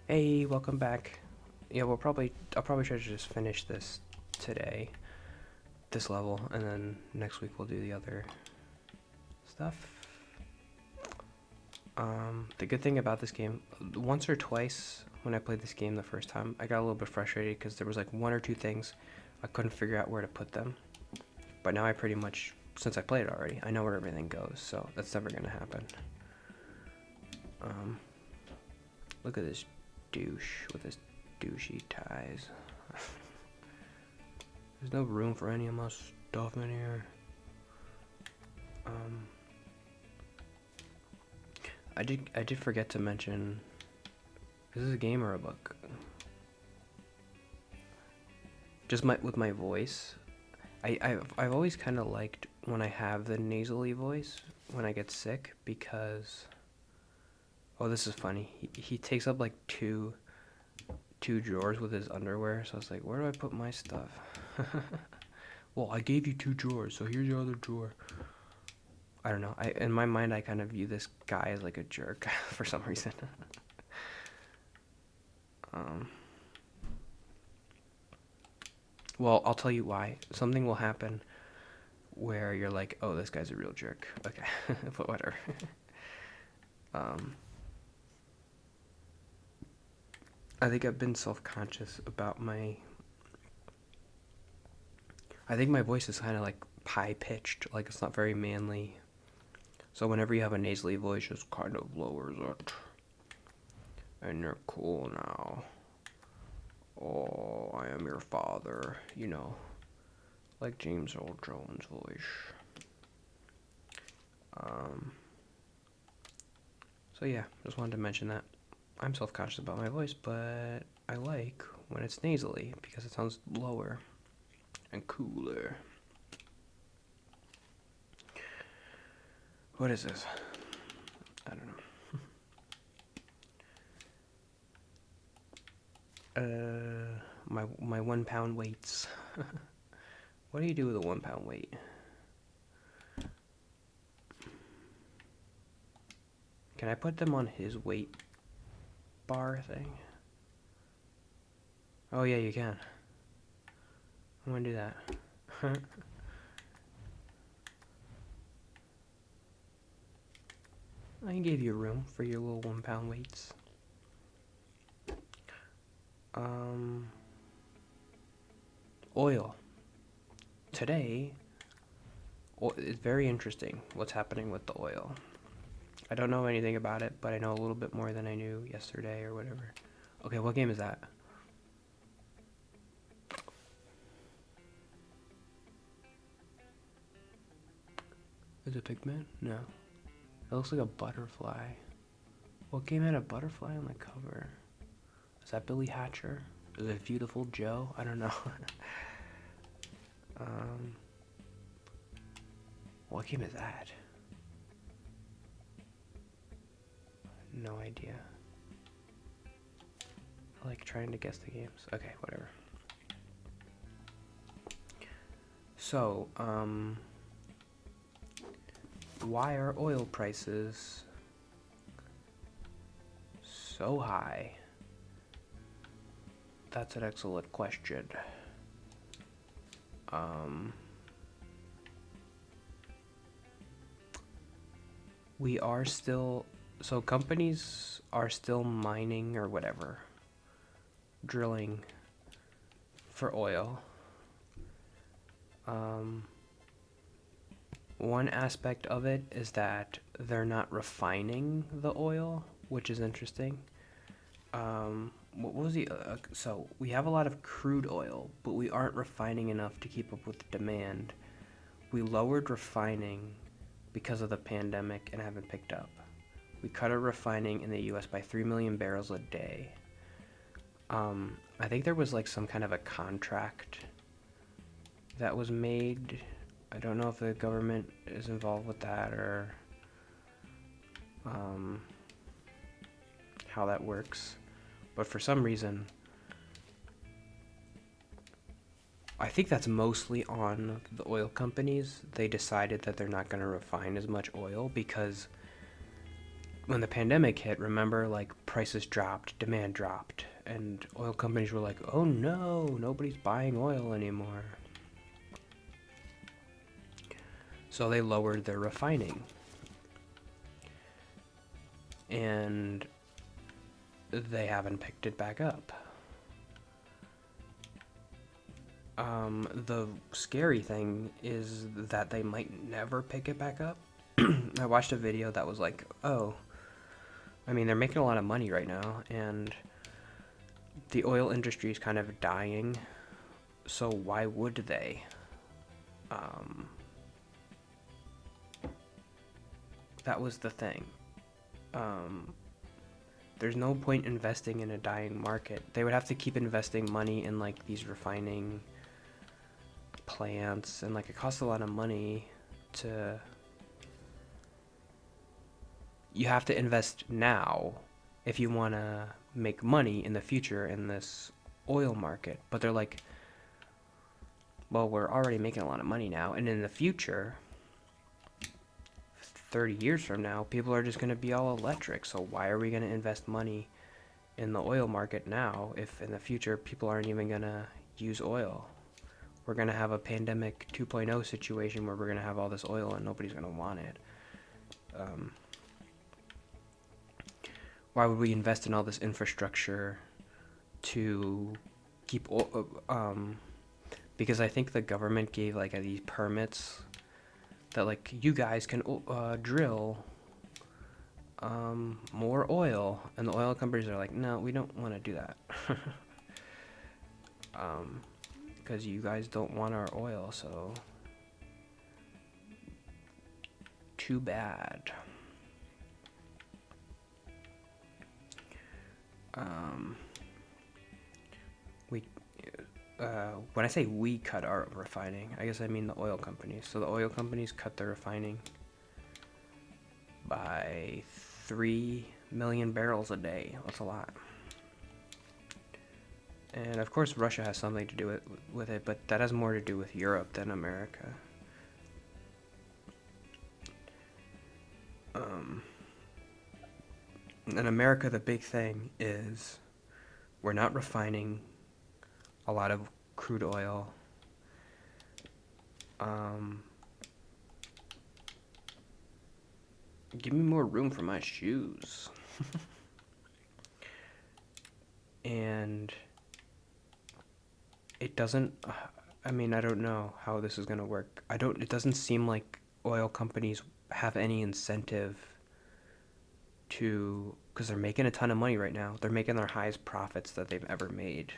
Hey, welcome back. Yeah, I'll probably try to just finish this today, this level, and then next week we'll do the other stuff. The good thing about this game, once or twice when I played this game the first time, I got a little bit frustrated because there was like one or two things I couldn't figure out where to put them. But now I pretty much, since I played it already, I know where everything goes, so that's never gonna happen. Look at this douche with his douchey ties. There's no room for any of my stuff in here. I did forget to mention, is this a game or a book? Just with my voice. I've always kind of liked when I have the nasally voice when I get sick because, oh, this is funny. He takes up like two drawers with his underwear, so I was like, where do I put my stuff? Well, I gave you two drawers, so here's your other drawer. I don't know. In my mind, I kind of view this guy as like a jerk for some reason. Well, I'll tell you why. Something will happen where you're like, oh, this guy's a real jerk. Okay, but whatever. I think I've been self-conscious about I think my voice is kind of like high-pitched, like it's not very manly. So whenever you have a nasally voice, just kind of lowers it. And you're cool now. Oh, I am your father, you know. Like James Earl Jones' voice. So yeah, just wanted to mention that. I'm self-conscious about my voice, but I like when it's nasally because it sounds lower and cooler. What is this? I don't know. My 1 pound weights. What do you do with a 1 pound weight? Can I put them on his weight bar thing? Oh yeah, you can. I'm gonna do that. I gave you room for your little 1 pound weights. Oil. Today, it's very interesting what's happening with the oil. I don't know anything about it, but I know a little bit more than I knew yesterday or whatever. Okay, what game is that? Is it Pigman? No. It looks like a butterfly. What game had a butterfly on the cover? Is that Billy Hatcher? Is it Beautiful Joe? I don't know. What game is that? No idea. I like trying to guess the games. Okay, whatever. So, why are oil prices so high? That's an excellent question. We are still, so companies are still mining or whatever, drilling for oil. One aspect of it is that they're not refining the oil, which is interesting. What was the so we have a lot of crude oil, but we aren't refining enough to keep up with the demand. We lowered refining because of the pandemic and haven't picked up. We cut our refining in the US by 3 million barrels a day. I think there was like some kind of a contract that was made. I don't know if the government is involved with that or how that works. But for some reason, I think that's mostly on the oil companies. They decided that they're not going to refine as much oil because when the pandemic hit, remember, like, prices dropped, demand dropped, and oil companies were like, oh no, nobody's buying oil anymore. So they lowered their refining. And they haven't picked it back up. The scary thing is that they might never pick it back up. I watched a video that was like, oh, I mean, they're making a lot of money right now, and the oil industry is kind of dying, so why would they? That was the thing. There's no point investing in a dying market. They would have to keep investing money in, like, these refining plants, and, like, it costs a lot of money to... You have to invest now if you want to make money in the future in this oil market. But they're like, well, we're already making a lot of money now, and in the future, 30 years from now, people are just going to be all electric. So why are we going to invest money in the oil market now if in the future people aren't even going to use oil? We're going to have a pandemic 2.0 situation where we're going to have all this oil and nobody's going to want it. Why would we invest in all this infrastructure to keep because I think the government gave, like, these permits that, like, you guys can drill more oil, and the oil companies are like, no, we don't want to do that. Because you guys don't want our oil, so too bad. When I say we cut our refining, I guess I mean the oil companies. So the oil companies cut their refining by 3 million barrels a day. That's a lot. And of course Russia has something to do with it, but that has more to do with Europe than America. In America, the big thing is we're not refining a lot of crude oil. Give me more room for my shoes. And it doesn't, I mean, I don't know how this is going to work. It doesn't seem like oil companies have any incentive to, because they're making a ton of money right now. They're making their highest profits that they've ever made.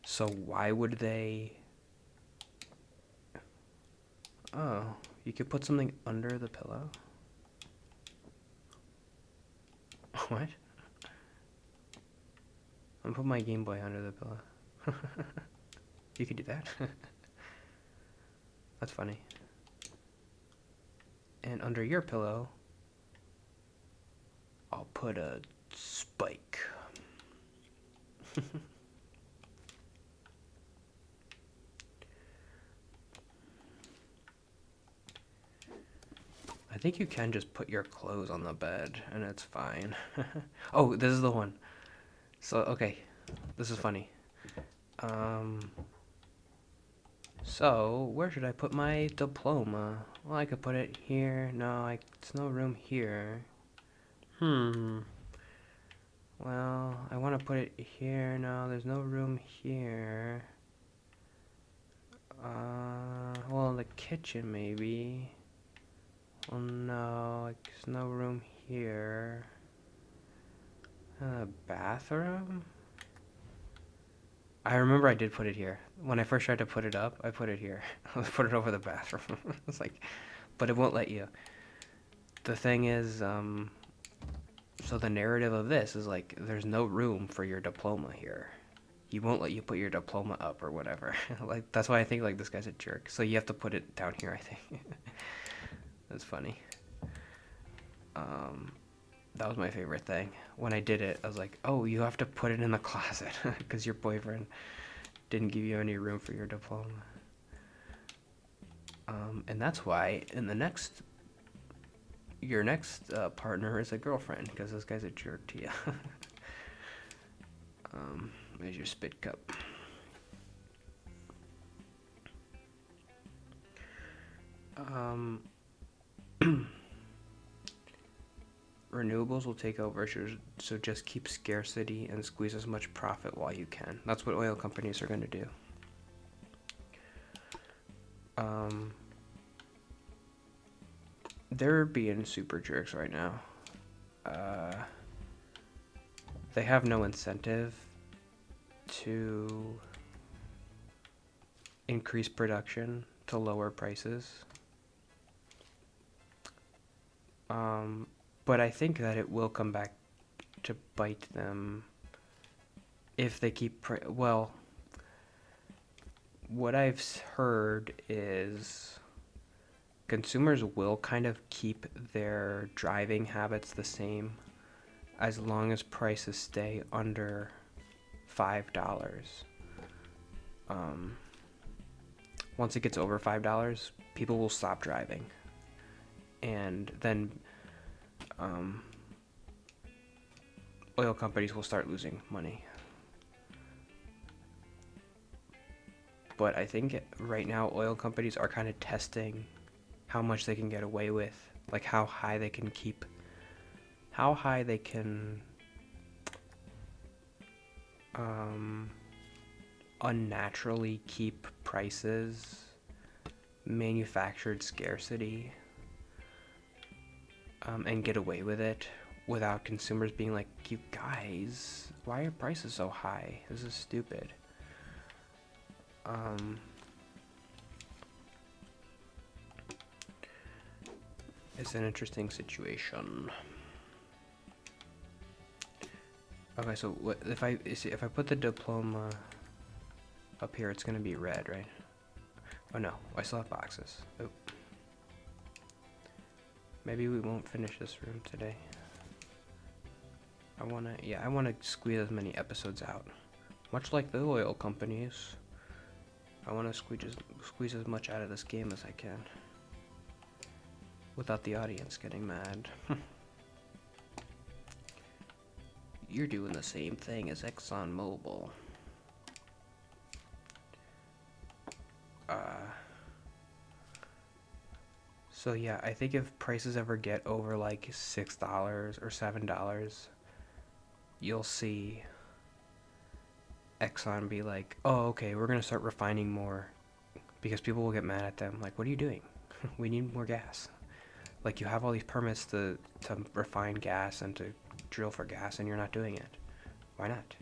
So why would they... Oh, you could put something under the pillow? What? I'm gonna put my Game Boy under the pillow. You could do that. That's funny. And under your pillow, I'll put a spike. I think you can just put your clothes on the bed and it's fine. Oh, this is the one. So, okay. This is funny. So, where should I put my diploma? Well, I could put it here. No, there's no room here. Well, I want to put it here. No, there's no room here. Well, in the kitchen, maybe. Oh no, there's no room here. Bathroom? I remember I did put it here. When I first tried to put it up, I put it here. I put it over the bathroom. It's like, but it won't let you. The thing is, so the narrative of this is like, there's no room for your diploma here. He won't let you put your diploma up or whatever. Like, that's why I think, like, this guy's a jerk. So you have to put it down here, I think. That's funny. That was my favorite thing. When I did it, I was like, oh, you have to put it in the closet because your boyfriend didn't give you any room for your diploma. And that's why in the next your next partner is a girlfriend because this guy's a jerk to you. There's your spit cup. Um, Renewables will take over, so just keep scarcity and squeeze as much profit while you can. That's what oil companies are going to do. They're being super jerks right now. They have no incentive to increase production to lower prices. But I think that it will come back to bite them if they keep... well, what I've heard is consumers will kind of keep their driving habits the same as long as prices stay under $5. Once it gets over $5, people will stop driving. And then oil companies will start losing money. But I think right now oil companies are kind of testing how much they can get away with, like how high they can unnaturally keep prices, manufactured scarcity, and get away with it without consumers being like, you guys, why are prices so high? This is stupid. It's an interesting situation. Okay, so what if I put the diploma up here? It's gonna be red, right? Oh no, I still have boxes. Oh. Maybe we won't finish this room today. I wanna squeeze as many episodes out. Much like the oil companies, I wanna squeeze as much out of this game as I can. Without the audience getting mad. You're doing the same thing as ExxonMobil. So yeah, I think if prices ever get over like $6 or $7, you'll see Exxon be like, oh, okay, we're gonna start refining more, because people will get mad at them. Like, what are you doing? We need more gas. Like, you have all these permits to refine gas and to drill for gas, and you're not doing it. Why not?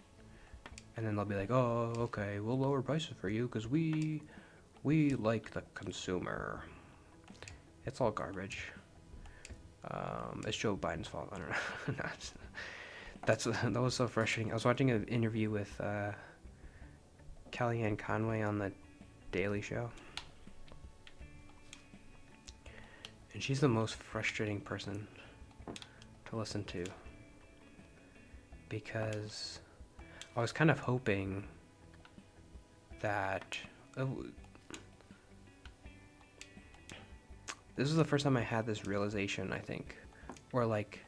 And then they'll be like, oh, okay, we'll lower prices for you because we like the consumer. It's all garbage. It's Joe Biden's fault. I don't know. That was so frustrating. I was watching an interview with Kellyanne Conway on the Daily Show, and she's the most frustrating person to listen to, because I was kind of hoping that this is the first time I had this realization, I think, where like,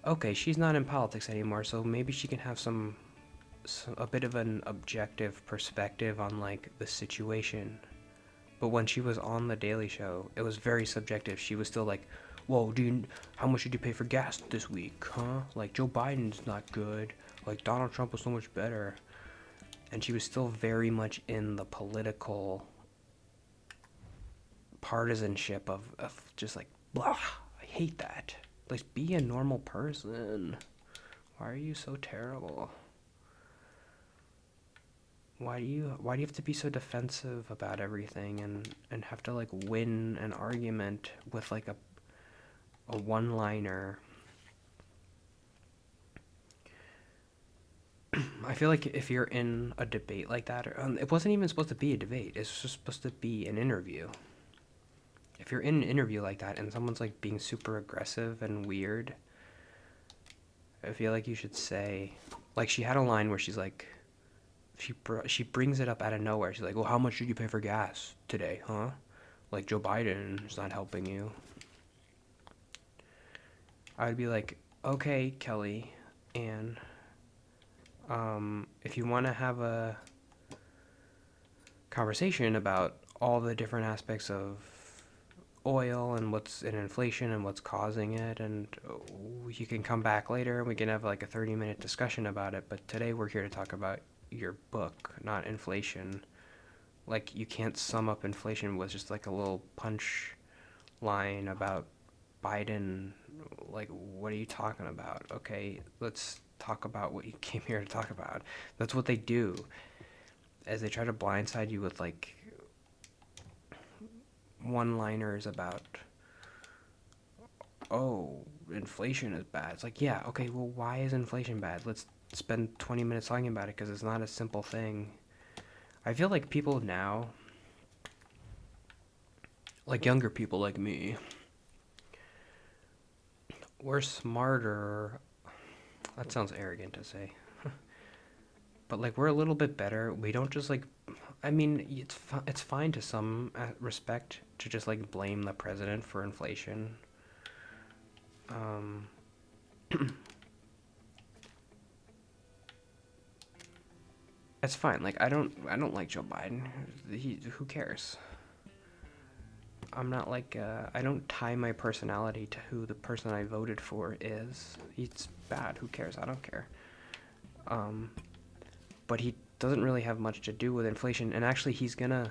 okay, she's not in politics anymore, so maybe she can have a bit of an objective perspective on like the situation. But when she was on the Daily Show, it was very subjective. She was still like, whoa, how much did you pay for gas this week, huh? Like, Joe Biden's not good. Like, Donald Trump was so much better. And she was still very much in the political partisanship of just like, blah, I hate that. Like, be a normal person. Why are you so terrible? Why do you have to be so defensive about everything and have to like win an argument with like a one-liner? I feel like if you're in a debate like that, it wasn't even supposed to be a debate. It's just supposed to be an interview. If you're in an interview like that and someone's like being super aggressive and weird, I feel like you should say, like, she had a line where she's like, she brings it up out of nowhere. She's like, well, how much did you pay for gas today, huh? Like, Joe Biden is not helping you. I would be like, okay, Kelly, and if you want to have a conversation about all the different aspects of oil and what's in inflation and what's causing it, and you can come back later and we can have like a 30-minute discussion about it, but today we're here to talk about your book, not inflation. Like, you can't sum up inflation with just like a little punch line about Biden. Like, what are you talking about? Okay, let's talk about what you came here to talk about. That's what they do, as they try to blindside you with like one-liners about, oh, inflation is bad. It's like, yeah, okay, well, why is inflation bad? Let's spend 20 minutes talking about it, because it's not a simple thing. I feel like people now, like younger people like me, we're smarter. That sounds arrogant to say. But like, we're a little bit better. We don't just like, I mean, it's fine to some respect to just like blame the president for inflation. Um, it's fine. Like, I don't like Joe Biden. Who cares? I'm not like, I don't tie my personality to who the person I voted for is. He's bad. Who cares? I don't care. But he doesn't really have much to do with inflation, and actually he's gonna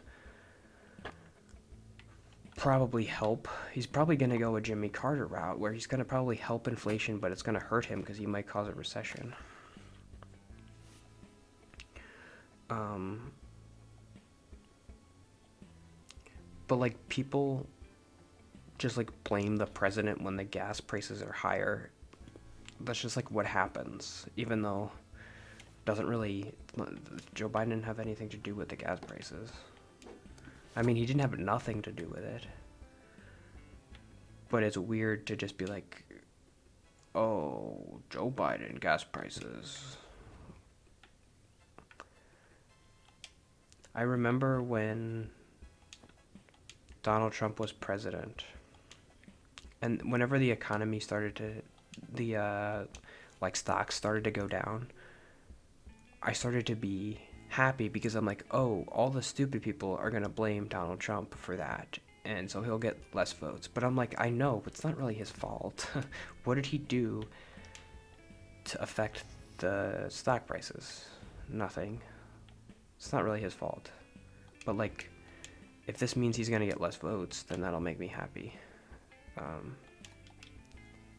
probably help. He's probably gonna go a Jimmy Carter route, where he's gonna probably help inflation, but it's gonna hurt him because he might cause a recession. But like, people just like blame the president when the gas prices are higher. That's just like what happens, even though doesn't really, Joe Biden didn't have anything to do with the gas prices. I mean, he didn't have nothing to do with it. But it's weird to just be like, oh, Joe Biden, gas prices. I remember when Donald Trump was president, and whenever the economy started to, like, stocks started to go down, I started to be happy, because I'm like, oh, all the stupid people are going to blame Donald Trump for that, and so he'll get less votes. But I'm like, I know, it's not really his fault. What did he do to affect the stock prices? Nothing. It's not really his fault. But like, if this means he's going to get less votes, then that'll make me happy.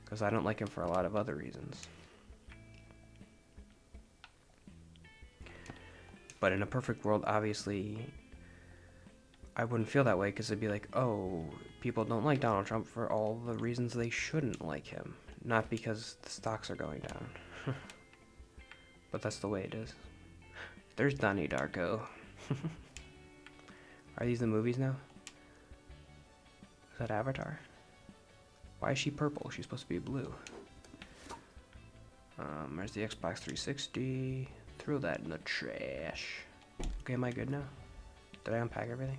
Because I don't like him for a lot of other reasons. But in a perfect world, obviously, I wouldn't feel that way, because it'd be like, oh, people don't like Donald Trump for all the reasons they shouldn't like him, not because the stocks are going down. But that's the way it is. There's Donnie Darko. Are these the movies now? Is that Avatar? Why is she purple? She's supposed to be blue. There's the Xbox 360. Throw that in the trash. Okay, am I good now? Did I unpack everything?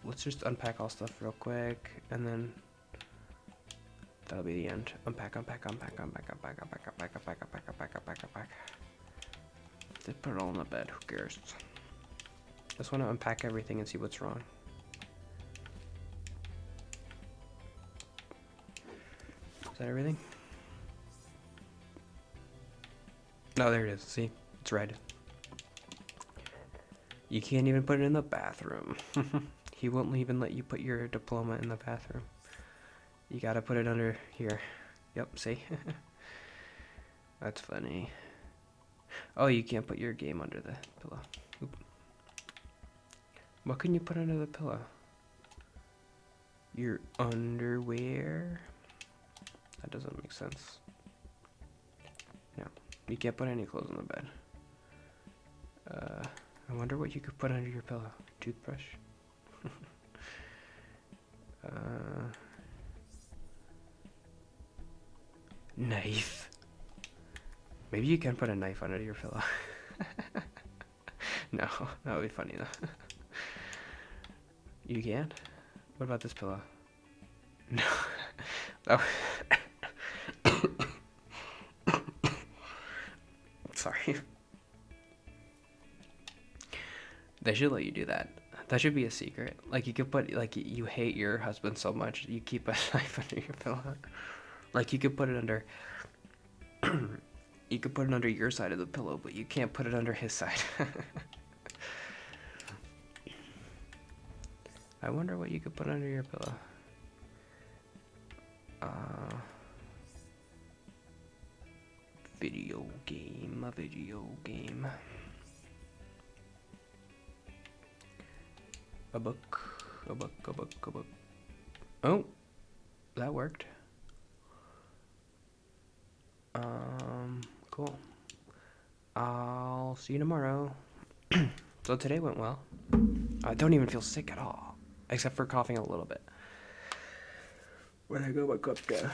Let's just unpack all stuff real quick, and then that'll be the end. Unpack. Just put it all in the bed. Who cares? Just want to unpack everything and see what's wrong. Is that everything? No, there it is. See? It's red. You can't even put it in the bathroom. He won't even let you put your diploma in the bathroom. You gotta put it under here. Yep, see? That's funny. Oh, you can't put your game under the pillow. Oop. What can you put under the pillow? Your underwear? That doesn't make sense. No, you can't put any clothes on the bed. I wonder what you could put under your pillow. Toothbrush? Knife. Maybe you can put a knife under your pillow. No, that would be funny though. You can't? What about this pillow? No. Oh, sorry. They should let you do that. That should be a secret. Like you could put like you hate your husband so much you keep a knife under your pillow. Like you could put it under you could put it under your side of the pillow, but you can't put it under his side. I wonder what you could put under your pillow. Video game, a video game. A book, a book, a book, a book. Oh, that worked. Cool. I'll see you tomorrow. So today went well. I don't even feel sick at all, except for coughing a little bit. When I go back up there.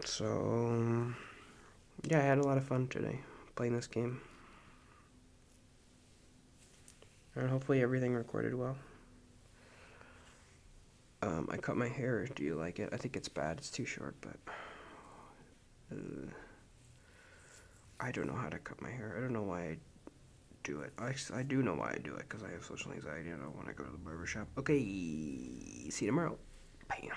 So, yeah, I had a lot of fun today playing this game. And hopefully everything recorded well. I cut my hair. Do you like it? I think it's bad. It's too short, but I don't know how to cut my hair. I don't know why I do it. I do know why I do it, because I have social anxiety and I don't want to go to the barber shop. Okay, see you tomorrow. Bye.